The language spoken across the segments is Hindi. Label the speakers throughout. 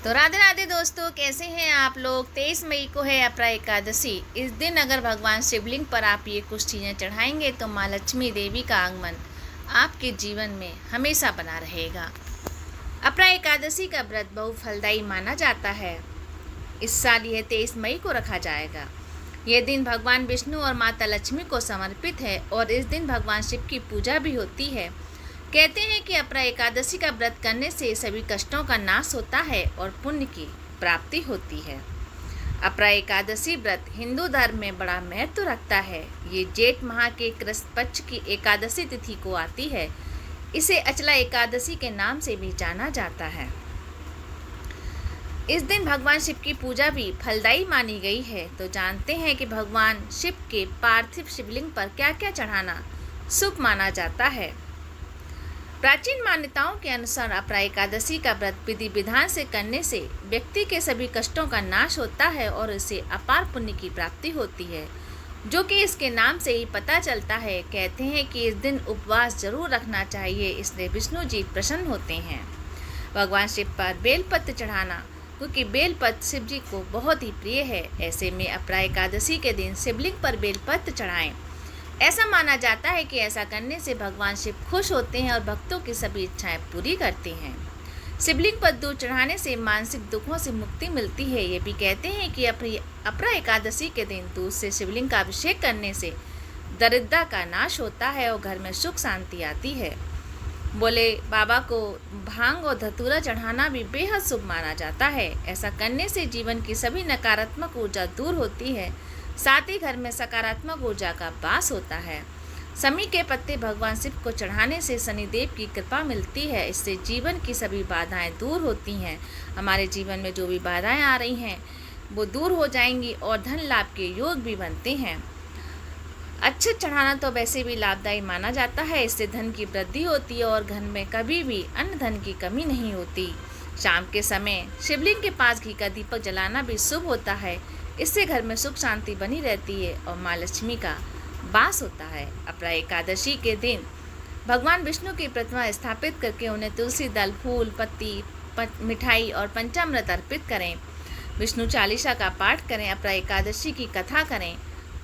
Speaker 1: तो राधे राधे दोस्तों, कैसे हैं आप लोग। 23 मई को है अपरा एकादशी। इस दिन अगर भगवान शिवलिंग पर आप ये कुछ चीज़ें चढ़ाएंगे तो माँ लक्ष्मी देवी का आगमन आपके जीवन में हमेशा बना रहेगा। अपरा एकादशी का व्रत बहुत फलदायी माना जाता है। इस साल यह 23 मई को रखा जाएगा। यह दिन भगवान विष्णु और माता लक्ष्मी को समर्पित है और इस दिन भगवान शिव की पूजा भी होती है। कहते हैं कि अपरा एकादशी का व्रत करने से सभी कष्टों का नाश होता है और पुण्य की प्राप्ति होती है। अपरा एकादशी व्रत हिंदू धर्म में बड़ा महत्व रखता है। ये जेठ माह के कृष्ण पक्ष की एकादशी तिथि को आती है। इसे अचला एकादशी के नाम से भी जाना जाता है। इस दिन भगवान शिव की पूजा भी फलदायी मानी गई है। तो जानते हैं कि भगवान शिव के पार्थिव शिवलिंग पर क्या क्या चढ़ाना शुभ माना जाता है। प्राचीन मान्यताओं के अनुसार अपरा एकादशी का व्रत विधि विधान से करने से व्यक्ति के सभी कष्टों का नाश होता है और इसे अपार पुण्य की प्राप्ति होती है, जो कि इसके नाम से ही पता चलता है। कहते हैं कि इस दिन उपवास जरूर रखना चाहिए, इसलिए विष्णु जी प्रसन्न होते हैं। भगवान शिव पर बेलपत्र चढ़ाना, क्योंकि बेलपत्र शिव जी को बहुत ही प्रिय है। ऐसे में अपरा एकादशी के दिन शिवलिंग पर बेलपत्र चढ़ाएं। ऐसा माना जाता है कि ऐसा करने से भगवान शिव खुश होते हैं और भक्तों की सभी इच्छाएं पूरी करते हैं। शिवलिंग पर दूध चढ़ाने से मानसिक दुखों से मुक्ति मिलती है। ये भी कहते हैं कि अपरा एकादशी के दिन दूध से शिवलिंग का अभिषेक करने से दरिद्रता का नाश होता है और घर में सुख शांति आती है। बोले बाबा को भांग और धतूरा चढ़ाना भी बेहद शुभ माना जाता है। ऐसा करने से जीवन की सभी नकारात्मक ऊर्जा दूर होती है, साथ ही घर में सकारात्मक ऊर्जा का वास होता है। समी के पत्ते भगवान शिव को चढ़ाने से शनिदेव की कृपा मिलती है। इससे जीवन की सभी बाधाएं दूर होती हैं। हमारे जीवन में जो भी बाधाएं आ रही हैं वो दूर हो जाएंगी और धन लाभ के योग भी बनते हैं। अच्छे चढ़ाना तो वैसे भी लाभदायी माना जाता है। इससे धन की वृद्धि होती है और घर में कभी भी अन्न धन की कमी नहीं होती। शाम के समय शिवलिंग के पास घी का दीपक जलाना भी शुभ होता है। इससे घर में सुख शांति बनी रहती है और माँ लक्ष्मी का वास होता है। अपरा एकादशी के दिन भगवान विष्णु की प्रतिमा स्थापित करके उन्हें तुलसी दल, फूल, पत्ती, मिठाई और पंचामृत अर्पित करें। विष्णु चालीसा का पाठ करें, अपरा एकादशी की कथा करें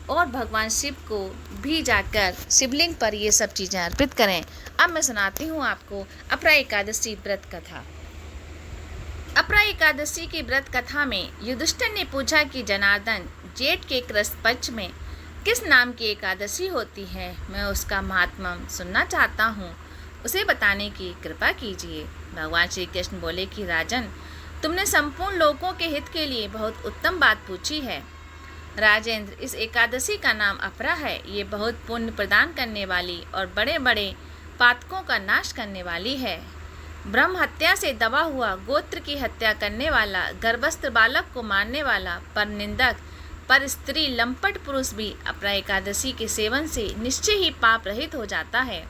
Speaker 1: और भगवान शिव को भी जाकर शिवलिंग पर ये सब चीज़ें अर्पित करें। अब मैं सुनाती हूँ आपको अपरा एकादशी व्रत कथा। अपरा एकादशी की व्रत कथा में युधिष्ठिर ने पूछा कि जनार्दन, जेठ के कृष्ण पक्ष में किस नाम की एकादशी होती है? मैं उसका महात्म्य सुनना चाहता हूँ, उसे बताने की कृपा कीजिए। भगवान श्री कृष्ण बोले कि राजन, तुमने संपूर्ण लोगों के हित के लिए बहुत उत्तम बात पूछी है। राजेंद्र, इस एकादशी का नाम अपरा है। ये बहुत पुण्य प्रदान करने वाली और बड़े बड़े पातकों का नाश करने वाली है। ब्रह्म हत्या से दबा हुआ, गोत्र की हत्या करने वाला, गर्भस्थ बालक को मारने वाला, पर निंदक, पर स्त्री, लंपट पुरुष भी अपरा एकादशी के सेवन से निश्चय ही पाप रहित हो जाता है।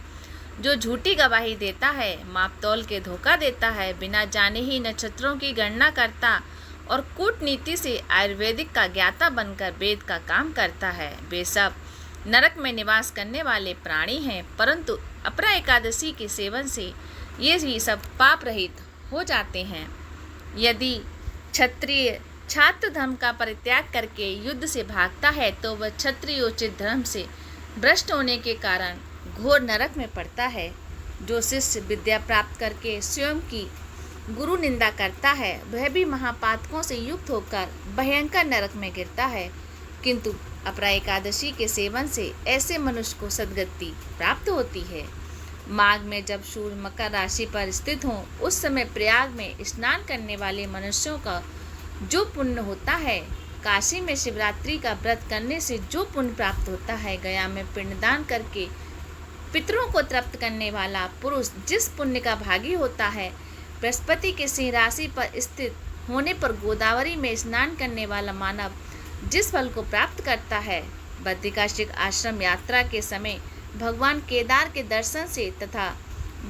Speaker 1: जो झूठी गवाही देता है, माप तौल के धोखा देता है, बिना जाने ही नक्षत्रों की गणना करता और कूटनीति से आयुर्वेदिक का ज्ञाता बनकर वेद का काम करता है, वे सब नरक में निवास करने वाले प्राणी हैं। परंतु अपरा एकादशी के सेवन से ये भी सब पाप रहित हो जाते हैं। यदि क्षत्रिय छात्र धर्म का परित्याग करके युद्ध से भागता है तो वह क्षत्रियोचित धर्म से भ्रष्ट होने के कारण घोर नरक में पड़ता है। जो शिष्य विद्या प्राप्त करके स्वयं की गुरु निंदा करता है वह भी महापातकों से युक्त होकर भयंकर नरक में गिरता है। किंतु अपरा एकादशी के सेवन से ऐसे मनुष्य को सद्गति प्राप्त होती है। माघ में जब सूर्य मकर राशि पर स्थित हों, उस समय प्रयाग में स्नान करने वाले मनुष्यों का जो पुण्य होता है, काशी में शिवरात्रि का व्रत करने से जो पुण्य प्राप्त होता है, गया में पिंडदान करके पितरों को तृप्त करने वाला पुरुष जिस पुण्य का भागी होता है, बृहस्पति के सिंह राशि पर स्थित होने पर गोदावरी में स्नान करने वाला मानव जिस फल को प्राप्त करता है, बद्रिकाश्रम आश्रम यात्रा के समय भगवान केदार के दर्शन से तथा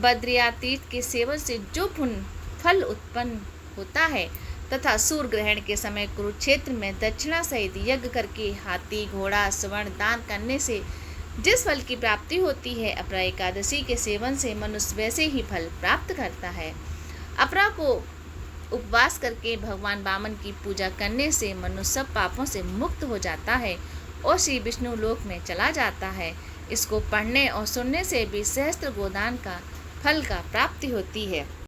Speaker 1: बद्रियातीर्थ के सेवन से जो पुण्य फल उत्पन्न होता है, तथा सूर्य ग्रहण के समय कुरुक्षेत्र में दक्षिणा सहित यज्ञ करके हाथी, घोड़ा, स्वर्ण दान करने से जिस फल की प्राप्ति होती है, अपरा एकादशी के सेवन से मनुष्य वैसे ही फल प्राप्त करता है। अपरा को उपवास करके भगवान वामन की पूजा करने से मनुष्य सब पापों से मुक्त हो जाता है और श्री विष्णु लोक में चला जाता है। इसको पढ़ने और सुनने से भी सहस्त्र गोदान का फल का प्राप्ति होती है।